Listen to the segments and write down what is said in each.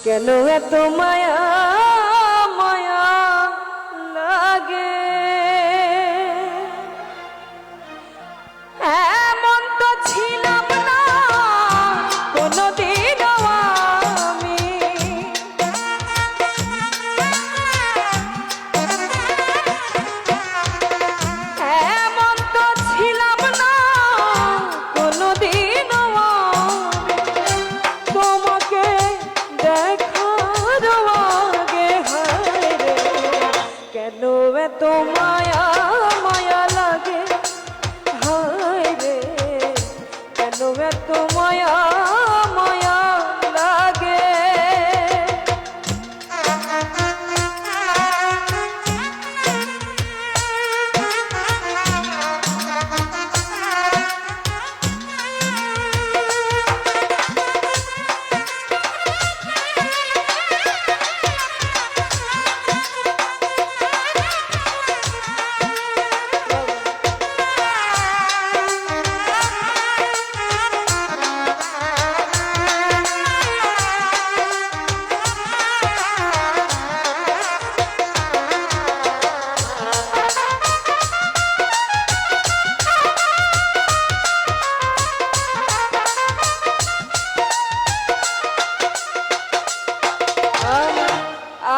কেন এত মায়া মায়া লাগে এমন তো ছিলাম না কোনদিন আমি এমন তো ছিলাম না কোনদিন তোমাকে দেখার আগে হায় রে কেন এত মায়া মায়া লাগে হায় রে কেন এত মায়া মায়া লাগে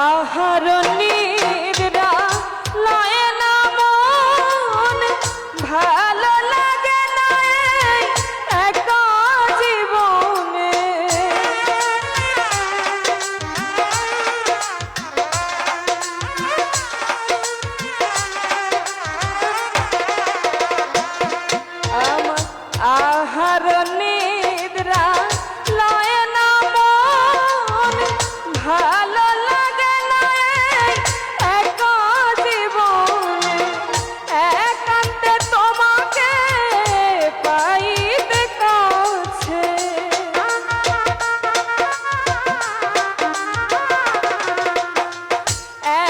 আহার নিদ্রা লয় না মন ভালো লাগে না একা জীবনে আমার আহার নিদ্রা লয় না মন ভালো লাগে না একা জীবনে একান্তে তোমাকে পাইতে কাছে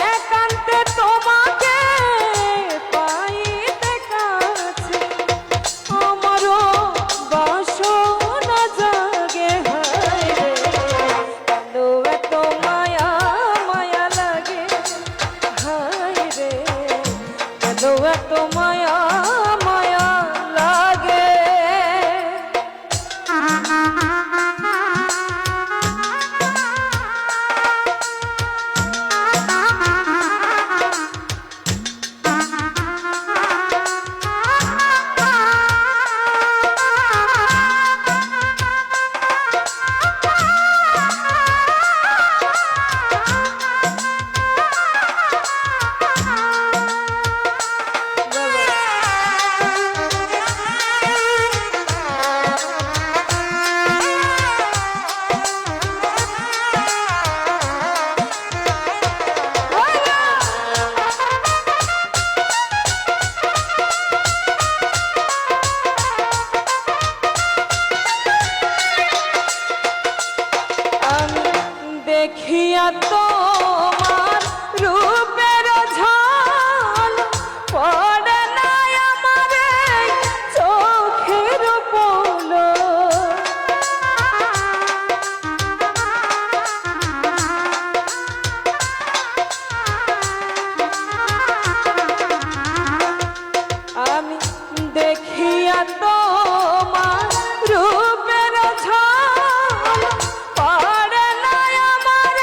একান্তে তোমাকে পাইতে কাছে আমারও বাসনা জাগে হায় রে কেন এত মায়া মায়া লাগে হায় রে কেন এত মায়া মায়া লাগে দেখিয়া তোমার রূপের ঝাল পড়ে না আমার চোখের পলো আমি দেখিয়া তোমার রূপের ঝাল পড়ে না আমার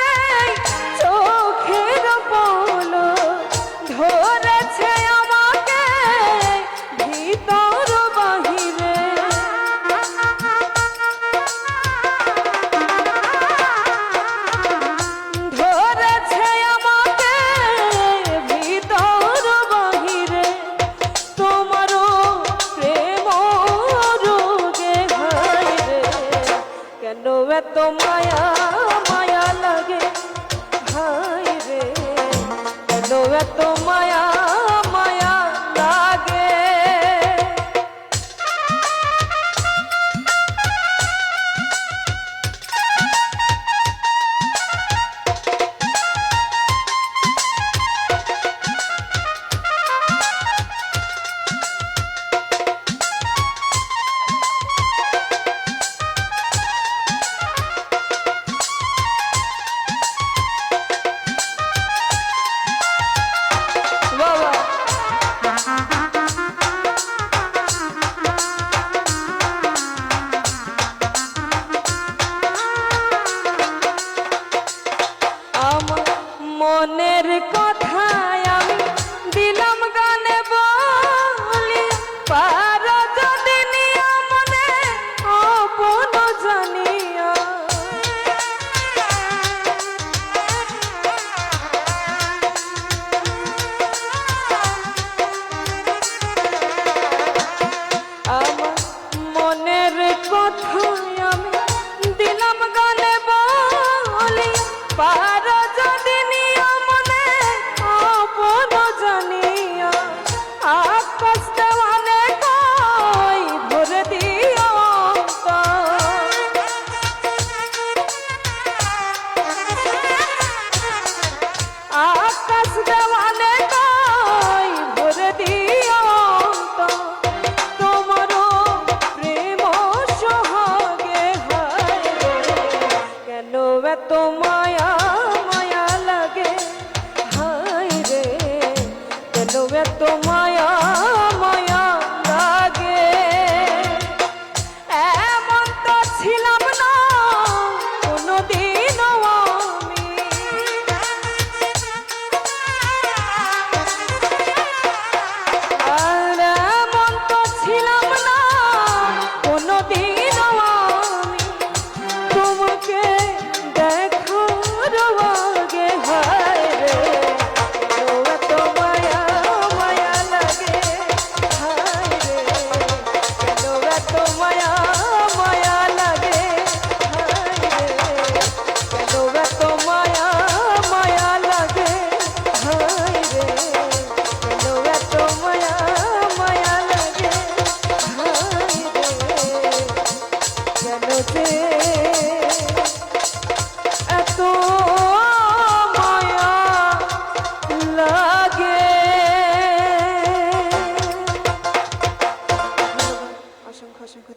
এত মায়া মায়া লাগে হায় রে কেন এত মায়া মায়া লাগে এমন তো ছিলাম না কোনোদিনও আমি আর এমন তো ছিলাম না কোনোদিনও আমি তোমাকে দেখার আগে হায় রে এত মায়া মায়া লাগে হায় রে কেন এত মায়া মায়া লাগে হায় রে কেন এত মায়া মায়া লাগে হায় রে কেন এত মায়া মায়া লাগে হায় রে কেন যে এত